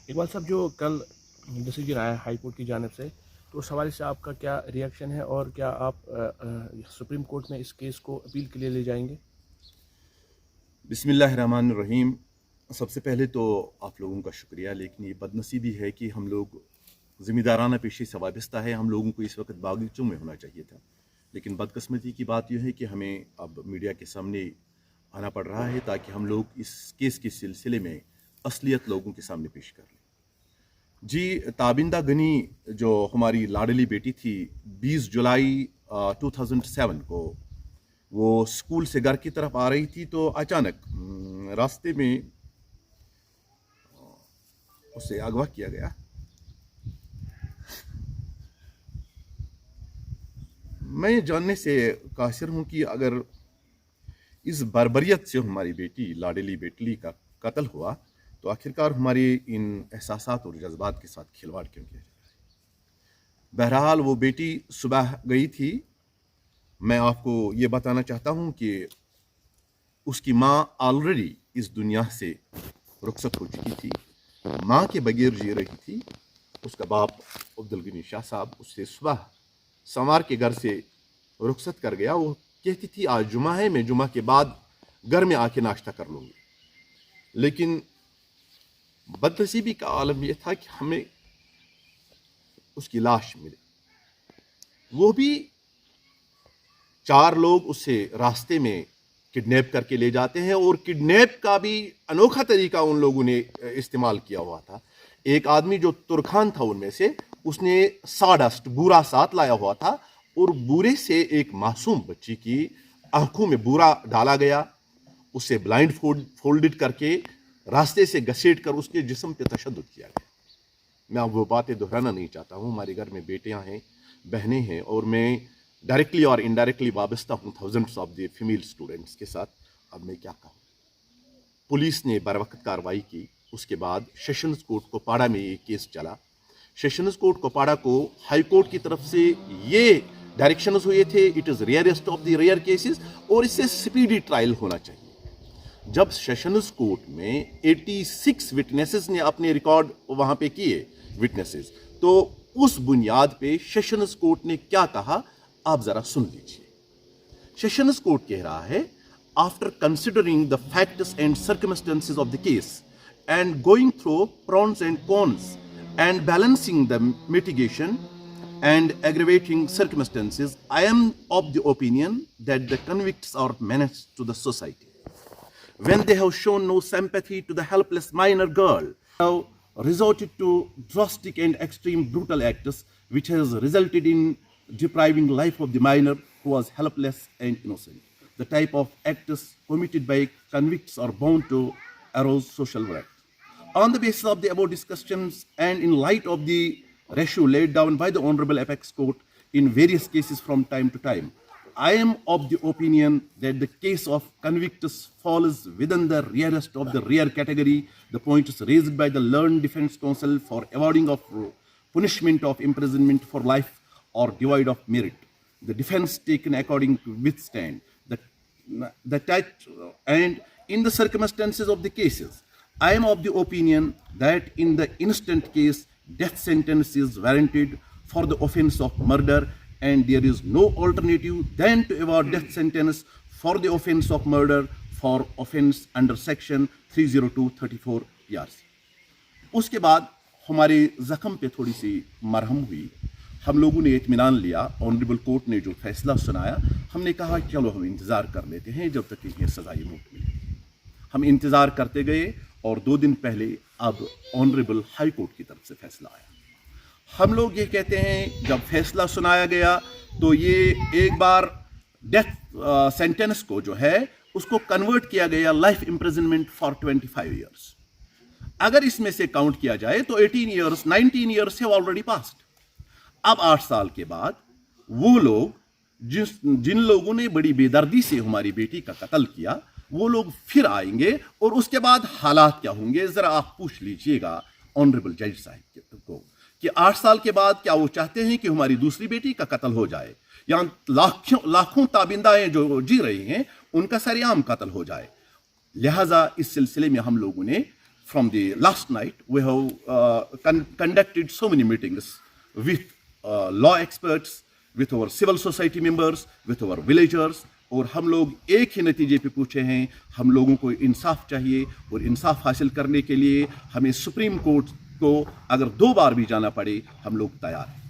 اقبال صاحب، جو کل ڈیسیجن آیا ہائی کورٹ کی جانب سے، تو اس حوالے سے آپ کا کیا ریئیکشن ہے، اور کیا آپ سپریم کورٹ میں اس کیس کو اپیل کے لیے لے جائیں گے؟ بسم اللہ الرحمن الرحیم. سب سے پہلے تو آپ لوگوں کا شکریہ، لیکن یہ بدنصیبی ہے کہ ہم لوگ ذمہ دارانہ پیشے سے وابستہ ہے. ہم لوگوں کو اس وقت باغیچوں میں ہونا چاہیے تھا، لیکن بدقسمتی کی بات یہ ہے کہ ہمیں اب میڈیا کے سامنے آنا پڑ رہا ہے تاکہ ہم لوگ اس کیس کے سلسلے میں اصلیت لوگوں کے سامنے پیش کر لیں. جی، تابندہ غنی جو ہماری لاڈلی بیٹی تھی، 20 جولائی 2007 کو وہ اسکول سے گھر کی طرف آ رہی تھی تو اچانک راستے میں اسے اغوا کیا گیا. میں جاننے سے قاصر ہوں کہ اگر اس بربریت سے ہماری بیٹی لاڈلی بیٹلی کا قتل ہوا تو آخرکار ہمارے ان احساسات اور جذبات کے ساتھ کھلواڑ کیوں کیا جا رہا ہے. بہرحال وہ بیٹی صبح گئی تھی. میں آپ کو یہ بتانا چاہتا ہوں کہ اس کی ماں آلریڈی اس دنیا سے رخصت ہو چکی تھی. ماں کے بغیر جی رہی تھی. اس کا باپ عبدالغنی شاہ صاحب اس سے صبح سنوار کے گھر سے رخصت کر گیا. وہ کہتی تھی آج جمعہ ہے، میں جمعہ کے بعد گھر میں آ کے ناشتہ کر لوں گی. لیکن بدنصیبی کا عالم یہ تھا کہ ہمیں اس کی لاش ملی. وہ بھی 4 لوگ اسے راستے میں کڈنیپ کر کے لے جاتے ہیں، اور کڈنیپ کا بھی انوکھا طریقہ ان لوگوں نے استعمال کیا ہوا تھا. ایک آدمی جو ترکھان تھا ان میں سے، اس نے ساڈسٹ بورا ساتھ لایا ہوا تھا، اور بورے سے ایک معصوم بچی کی آنکھوں میں بورا ڈالا گیا. اسے بلائنڈ فولڈڈ کر کے راستے سے گھسیٹ کر اس کے جسم پہ تشدد کیا گیا. میں اب وہ باتیں دہرانا نہیں چاہتا ہوں. ہمارے گھر میں بیٹیاں ہیں، بہنیں ہیں، اور میں ڈائریکٹلی اور انڈائریکٹلی وابستہ ہوں thousands of the female students کے ساتھ. اب میں کیا کہوں. پولیس نے بر وقت کارروائی کی. اس کے بعد سیشنز کورٹ کوپواڑہ میں یہ کیس چلا. سیشنز کورٹ کوپواڑہ کو ہائی کورٹ کی طرف سے یہ ڈائریکشنز ہوئے تھے it is rarest of the rare cases, اور اس سے سپیڈی ٹرائل ہونا چاہیے. جب سیشنز کورٹ میں 86 وٹنسز نے اپنے ریکارڈ وہاں پہ کیے وٹنسز، تو اس بنیاد پہ سیشنز کورٹ نے کیا کہا آپ ذرا سن لیجیے. سیشنز کورٹ کہہ رہا ہے after considering the facts and circumstances of the case and going through pros and cons and balancing the mitigation and aggravating circumstances, I am of the opinion that the convicts are menace to the society. When they have shown no sympathy to the helpless minor girl, have resorted to drastic and extreme brutal acts which has resulted in depriving life of the minor who was helpless and innocent. The type of acts committed by convicts are bound to arouse social wrath. On the basis of the above discussions and in light of the ratio laid down by the Honorable Apex Court in various cases from time to time, I am of the opinion that the case of convicts falls within the rarest of the rare category. The points raised by the learned defense counsel for avoiding of punishment of imprisonment for life are devoid of merit. The defense taken according to withstand the touch, and in the circumstances of the cases, I am of the opinion that in the instant case, death sentence is warranted for the offense of murder, and there is no alternative than to award death sentence for the offense of murder for offense under section 30234 years. اس کے بعد ہمارے زخم پہ تھوڑی سی مرہم ہوئی. ہم لوگوں نے اطمینان لیا. آنریبل کورٹ نے جو فیصلہ سنایا، ہم نے کہا چلو ہم انتظار کر لیتے ہیں جب تک انہیں سزائے موت ملے. ہم انتظار کرتے گئے، اور 2 دن پہلے اب آنریبل ہائی کورٹ کی طرف سے فیصلہ آیا. ہم لوگ یہ کہتے ہیں جب فیصلہ سنایا گیا تو یہ ایک بار ڈیتھ سینٹینس کو جو ہے اس کو کنورٹ کیا گیا لائف امپریزنمنٹ فار 25 ایئرس. اگر اس میں سے کاؤنٹ کیا جائے تو 19 ایئرس ہے آلریڈی پاسڈ. اب 8 سال کے بعد وہ لوگ جن لوگوں نے بڑی بے دردی سے ہماری بیٹی کا قتل کیا، وہ لوگ پھر آئیں گے، اور اس کے بعد حالات کیا ہوں گے ذرا آپ پوچھ لیجئے گا آنریبل جج صاحب کو کہ 8 سال کے بعد کیا وہ چاہتے ہیں کہ ہماری دوسری بیٹی کا قتل ہو جائے، یا لاکھوں تابندائیں جو جی رہی ہیں ان کا سر عام قتل ہو جائے. لہٰذا اس سلسلے میں ہم لوگوں نے from the last night, we have conducted so many meetings with law experts, with our civil society members, with our villagers, اور ہم لوگ ایک ہی نتیجے پہ پوچھے ہیں. ہم لوگوں کو انصاف چاہیے اور انصاف حاصل کرنے کے لیے ہمیں سپریم کورٹ کو اگر 2 بار بھی جانا پڑے ہم لوگ تیار ہیں.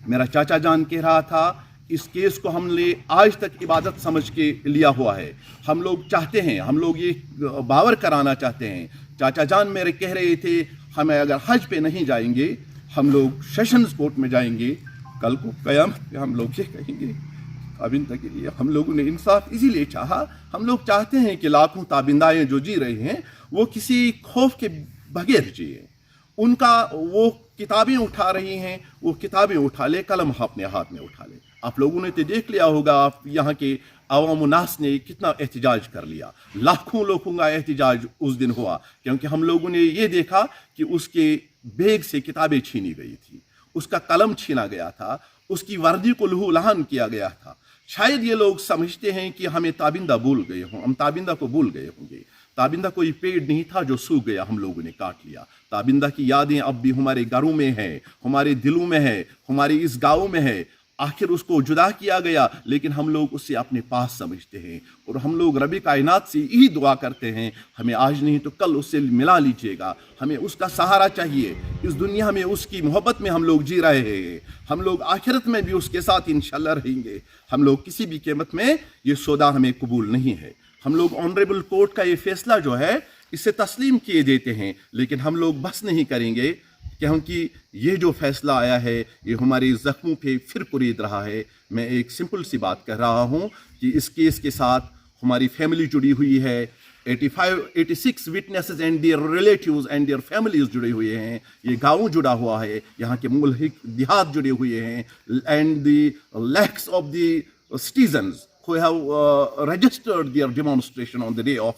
میرا چاچا جان کہہ رہا تھا اس کیس کو ہم نے آج تک عبادت سمجھ کے لیا ہوا ہے. ہم لوگ چاہتے ہیں, ہم لوگ یہ باور کرانا چاہتے ہیں. چاچا جان میرے کہہ رہے تھے ہمیں اگر حج پہ نہیں جائیں گے ہم لوگ سیشنز کورٹ میں جائیں گے. کل کو قیامت پہ ہم لوگ یہ کہیں گے تابندہ کے لیے ہم لوگوں نے انصاف اسی لیے چاہا. ہم لوگ چاہتے ہیں کہ لاکھوں تابندائیں جو جی رہے ہیں وہ کسی خوف کے بغیر جیے. ان کا وہ کتابیں اٹھا رہی ہیں, وہ کتابیں اٹھا لے, قلم اپنے ہاتھ میں اٹھا لے. آپ لوگوں نے تو دیکھ لیا ہوگا, آپ یہاں کے عوام الناس نے کتنا احتجاج کر لیا. لاکھوں لوگوں کا احتجاج اس دن ہوا کیونکہ ہم لوگوں نے یہ دیکھا کہ اس کے بیگ سے کتابیں چھینی گئی تھی, اس کا قلم چھینا گیا تھا, اس کی وردی کو لہو لہان کیا گیا تھا. شاید یہ لوگ سمجھتے ہیں کہ ہمیں تابندہ بھول گئے ہوں, ہم تابندہ کو بھول گئے ہوں گے. تابندہ کوئی پیڑ نہیں تھا جو سوکھ گیا, ہم لوگوں نے کاٹ لیا. تابندہ کی یادیں اب بھی ہمارے گھروں میں ہیں, ہمارے دلوں میں ہے, ہماری اس گاؤں میں ہے. آخر اس کو جدا کیا گیا لیکن ہم لوگ اسے اپنے پاس سمجھتے ہیں اور ہم لوگ رب کائنات سے یہی دعا کرتے ہیں ہمیں آج نہیں تو کل اس سے ملا لیجیے گا. ہمیں اس کا سہارا چاہیے. اس دنیا میں اس کی محبت میں ہم لوگ جی رہے ہیں, ہم لوگ آخرت میں بھی اس کے ساتھ انشاءاللہ رہیں گے. ہم لوگ کسی بھی قیمت میں یہ سودا ہمیں قبول نہیں ہے. ہم لوگ آنریبل کورٹ کا یہ فیصلہ جو ہے اسے تسلیم کیے دیتے ہیں لیکن ہم لوگ بس نہیں کریں گے کیونکہ یہ جو فیصلہ آیا ہے یہ ہمارے زخموں پہ پھر قرید رہا ہے. میں ایک سمپل سی بات کر رہا ہوں کہ اس کیس کے ساتھ ہماری فیملی جڑی ہوئی ہے. 86 witnesses and their relatives and their families جڑے ہوئے ہیں. یہ گاؤں جڑا ہوا ہے, یہاں کے ملحق دیہات جڑے ہوئے ہیں, and the lakhs of the citizens who have registered their demonstration on the day of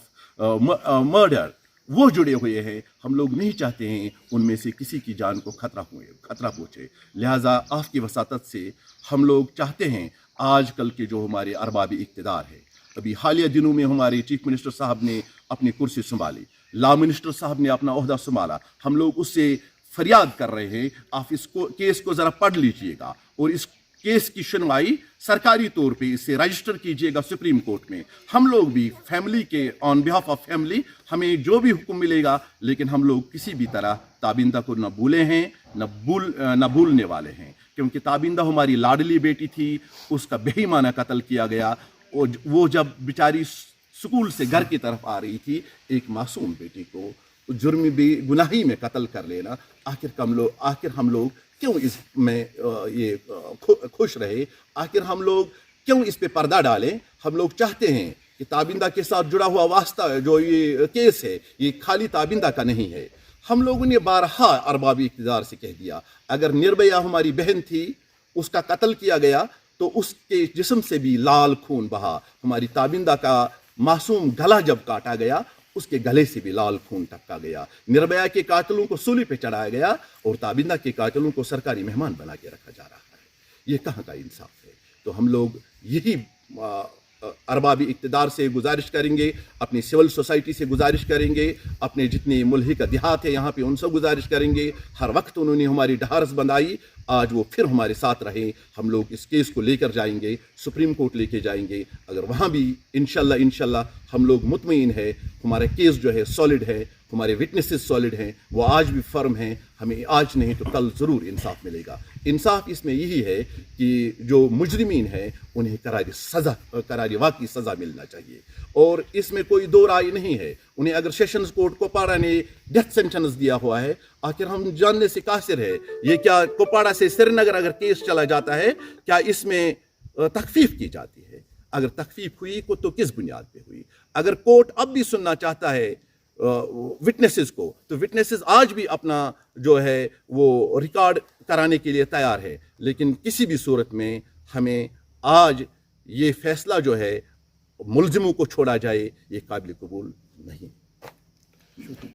murder, وہ جڑے ہوئے ہیں. ہم لوگ نہیں چاہتے ہیں ان میں سے کسی کی جان کو خطرہ پہنچے. لہٰذا آپ کی وساطت سے ہم لوگ چاہتے ہیں آج کل کے جو ہمارے ارباب اقتدار ہے, ابھی حالیہ دنوں میں ہمارے چیف منسٹر صاحب نے اپنی کرسی سنبھالی, لا منسٹر صاحب نے اپنا عہدہ سنبھالا. ہم لوگ اس سے فریاد کر رہے ہیں آپ اس کیس کو ذرا پڑھ لیجئے گا اور اس کیس کی سنوائی سرکاری طور پہ اسے رجسٹر کیجئے گا سپریم کورٹ میں. ہم لوگ بھی فیملی کے آن بہاف آف فیملی ہمیں جو بھی حکم ملے گا لیکن ہم لوگ کسی بھی طرح تابندہ کو نہ بھولے ہیں نہ بھولنے والے ہیں کیونکہ تابندہ ہماری لاڈلی بیٹی تھی, اس کا بے ایمانہ قتل کیا گیا. اور وہ جب بیچاری سکول سے گھر کی طرف آ رہی تھی, ایک معصوم بیٹی کو جرم بے گناہی میں قتل کر لینا, آخر ہم لوگ کیوں اس میں یہ خوش رہے, آخر ہم لوگ کیوں اس پہ پردہ ڈالیں. ہم لوگ چاہتے ہیں کہ تابندہ کے ساتھ جڑا ہوا واسطہ جو یہ کیس ہے یہ خالی تابندہ کا نہیں ہے. ہم لوگوں نے بارہا ارباب اقتدار سے کہہ دیا اگر نربھیا ہماری بہن تھی, اس کا قتل کیا گیا تو اس کے جسم سے بھی لال خون بہا. ہماری تابندہ کا معصوم گلا جب کاٹا گیا اس کے گلے سے بھی لال خون ٹپکا گیا. نربھیا کے قاتلوں کو سولی پہ چڑھایا گیا اور تابندہ کے قاتلوں کو سرکاری مہمان بنا کے رکھا جا رہا ہے. یہ کہاں کا انصاف ہے؟ تو ہم لوگ یہی ارباب اقتدار سے گزارش کریں گے, اپنی سول سوسائٹی سے گزارش کریں گے, اپنے جتنے ملحق دیہات ہیں یہاں پہ ان سے گزارش کریں گے. ہر وقت انہوں نے ہماری ڈھارس بندھائی, آج وہ پھر ہمارے ساتھ رہیں. ہم لوگ اس کیس کو لے کر جائیں گے, سپریم کورٹ لے کے جائیں گے. اگر وہاں بھی انشاءاللہ ہم لوگ مطمئن ہے ہمارا کیس جو ہے سالڈ ہے, ہمارے وٹنسز سالڈ ہیں, وہ آج بھی فرم ہیں, ہمیں آج نہیں تو کل ضرور انصاف ملے گا. انصاف اس میں یہی ہے کہ جو مجرمین ہیں انہیں کراری واقعی سزا ملنا چاہیے اور اس میں کوئی دو رائے نہیں ہے. انہیں اگر سیشنز کورٹ کوپواڑہ نے ڈیتھ سینٹنس دیا ہوا ہے, آخر ہم جاننے سے قاصر ہے یہ کیا کوپواڑہ سے سری نگر اگر کیس چلا جاتا ہے کیا اس میں تخفیف کی جاتی ہے؟ اگر تخفیف ہوئی تو کس بنیاد پہ ہوئی؟ اگر کورٹ اب بھی سننا چاہتا ہے وٹنسز کو تو وٹنسز آج بھی اپنا جو ہے وہ ریکارڈ کرانے کے لیے تیار ہے. لیکن کسی بھی صورت میں ہمیں آج یہ فیصلہ جو ہے ملزموں کو چھوڑا جائے یہ قابل قبول نہیں.